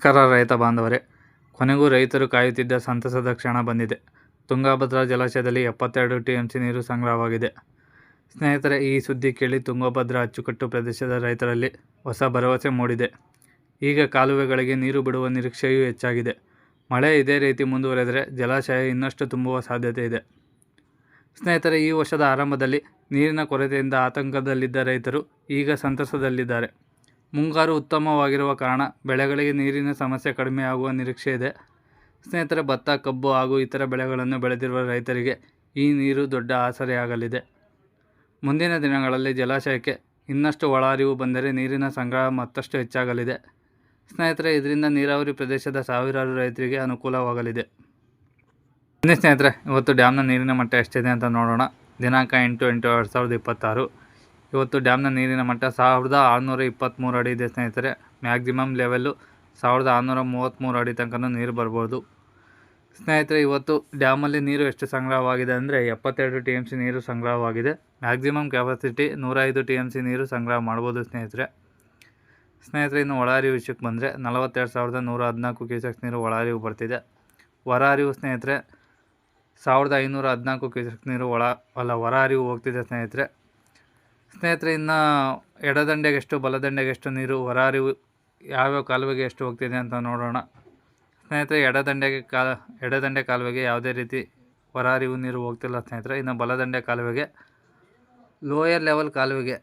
ನಮಸ್ಕಾರ ರೈತ ಬಾಂಧವರೇ, ಕೊನೆಗೂ ರೈತರು ಕಾಯುತ್ತಿದ್ದ ಸಂತಸದ ಕ್ಷಣ ಬಂದಿದೆ. ತುಂಗಭದ್ರಾ ಜಲಾಶಯದಲ್ಲಿ 72 ಟಿಎಂಸಿ ನೀರು ಸಂಗ್ರಹವಾಗಿದೆ. ಸ್ನೇಹಿತರೆ, ಈ ಸುದ್ದಿ ಕೇಳಿ ತುಂಗಭದ್ರಾ ಅಚ್ಚುಕಟ್ಟು ಪ್ರದೇಶದ ರೈತರಲ್ಲಿ ಹೊಸ ಭರವಸೆ ಮೂಡಿದೆ. ಈಗ ಕಾಲುವೆಗಳಿಗೆ ನೀರು ಬಿಡುವ ನಿರೀಕ್ಷೆಯೂ ಹೆಚ್ಚಾಗಿದೆ. ಮಳೆ ಇದೇ ರೀತಿ ಮುಂದುವರೆದರೆ ಜಲಾಶಯ ಇನ್ನಷ್ಟು ತುಂಬುವ ಸಾಧ್ಯತೆ ಇದೆ. ಸ್ನೇಹಿತರೆ, ಈ ವರ್ಷದ ಆರಂಭದಲ್ಲಿ ನೀರಿನ ಕೊರತೆಯಿಂದ ಆತಂಕದಲ್ಲಿದ್ದ ರೈತರು ಈಗ ಸಂತಸದಲ್ಲಿದ್ದಾರೆ. ಮುಂಗಾರು ಉತ್ತಮವಾಗಿರುವ ಕಾರಣ ಬೆಳೆಗಳಿಗೆ ನೀರಿನ ಸಮಸ್ಯೆ ಕಡಿಮೆಯಾಗುವ ನಿರೀಕ್ಷೆ ಇದೆ. ಸ್ನೇಹಿತರೆ, ಭತ್ತ, ಕಬ್ಬು ಹಾಗೂ ಇತರ ಬೆಳೆಗಳನ್ನು ಬೆಳೆದಿರುವ ರೈತರಿಗೆ ಈ ನೀರು ದೊಡ್ಡ ಆಸರೆಯಾಗಲಿದೆ. ಮುಂದಿನ ದಿನಗಳಲ್ಲಿ ಜಲಾಶಯಕ್ಕೆ ಇನ್ನಷ್ಟು ಒಳಹರಿವು ಬಂದರೆ ನೀರಿನ ಸಂಗ್ರಹ ಮತ್ತಷ್ಟು ಹೆಚ್ಚಾಗಲಿದೆ. ಸ್ನೇಹಿತರೆ, ಇದರಿಂದ ನೀರಾವರಿ ಪ್ರದೇಶದ ಸಾವಿರಾರು ರೈತರಿಗೆ ಅನುಕೂಲವಾಗಲಿದೆ. ಬನ್ನಿ ಸ್ನೇಹಿತರೆ, ಇವತ್ತು ಡ್ಯಾಮ್ನ ನೀರಿನ ಮಟ್ಟ ಎಷ್ಟಿದೆ ಅಂತ ನೋಡೋಣ. ದಿನಾಂಕ 8/8/2026. ಇವತ್ತು ಡ್ಯಾಮ್ನ ನೀರಿನ ಮಟ್ಟ 1623 ಅಡಿ ಇದೆ ಸ್ನೇಹಿತರೆ. ಮ್ಯಾಕ್ಸಿಮಮ್ ಲೆವೆಲ್ಲು 1633 ಅಡಿ ತನಕ ನೀರು ಬರ್ಬೋದು. ಸ್ನೇಹಿತರೆ, ಇವತ್ತು ಡ್ಯಾಮಲ್ಲಿ ನೀರು ಎಷ್ಟು ಸಂಗ್ರಹವಾಗಿದೆ ಅಂದರೆ 72 ಟಿಎಂಸಿ ನೀರು ಸಂಗ್ರಹವಾಗಿದೆ. ಮ್ಯಾಕ್ಸಿಮಮ್ ಕೆಪಾಸಿಟಿ 105 ಟಿಎಂಸಿ ನೀರು ಸಂಗ್ರಹ ಮಾಡ್ಬೋದು ಸ್ನೇಹಿತರೆ. ಇನ್ನು ಒಳಹರಿವು ವಿಷಯಕ್ಕೆ ಬಂದರೆ 42,114 ಕ್ಯೂಸೆಕ್ಸ್ ನೀರು ಒಳಹರಿವು ಬರ್ತಿದೆ. ಹೊರಹರಿವು ಸ್ನೇಹಿತರೆ 1,514 ಕ್ಯೂಸೆಕ್ಸ್ ನೀರು ಹೊರಹರಿವು ಹೋಗ್ತಿದೆ ಸ್ನೇಹಿತರೆ. ಇನ್ನು ಎಡದಂಡೆಗೆ ಎಷ್ಟು ಬಲದಂಡೆಗೆ ಎಷ್ಟು ನೀರು ಹೊರಹರಿವು ಯಾವ್ಯಾವ ಕಾಲುವೆಗೆ ಎಷ್ಟು ಹೋಗ್ತಿದೆ ಅಂತ ನೋಡೋಣ. ಸ್ನೇಹಿತರೆ, ಎಡದಂಡೆ ಕಾಲುವೆಗೆ ಯಾವುದೇ ರೀತಿ ಹೊರಹರಿವು ನೀರು ಹೋಗ್ತಿಲ್ಲ ಸ್ನೇಹಿತರೆ. ಇನ್ನು ಬಲದಂಡೆ ಕಾಲುವೆಗೆ ಲೋಯರ್ ಲೆವೆಲ್ ಕಾಲುವೆಗೆ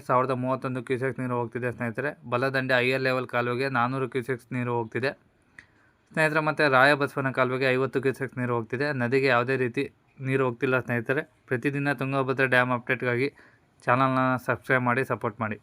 1,031 ಕ್ಯೂಸೆಕ್ಸ್ ನೀರು ಹೋಗ್ತಿದೆ ಸ್ನೇಹಿತರೆ. ಬಲದಂಡೆ ಹೈಯರ್ ಲೆವೆಲ್ ಕಾಲುವೆಗೆ 400 ಕ್ಯೂಸೆಕ್ಸ್ ನೀರು ಹೋಗ್ತಿದೆ ಸ್ನೇಹಿತರೆ. ಮತ್ತು ರಾಯಬಸವನ ಕಾಲುವೆಗೆ 50 ಕ್ಯೂಸೆಕ್ಸ್ ನೀರು ಹೋಗ್ತಿದೆ. ನದಿಗೆ ಯಾವುದೇ ರೀತಿ ನೀರು ಹೋಗ್ತಿಲ್ಲ ಸ್ನೇಹಿತರೆ. ಪ್ರತಿದಿನ ತುಂಗಭದ್ರಾ ಡ್ಯಾಮ್ ಅಪ್ಡೇಟ್ಗಾಗಿ ಚಾನಲ್ನ ಸಬ್ಸ್ಕ್ರೈಬ್ ಮಾಡಿ, ಸಪೋರ್ಟ್ ಮಾಡಿ.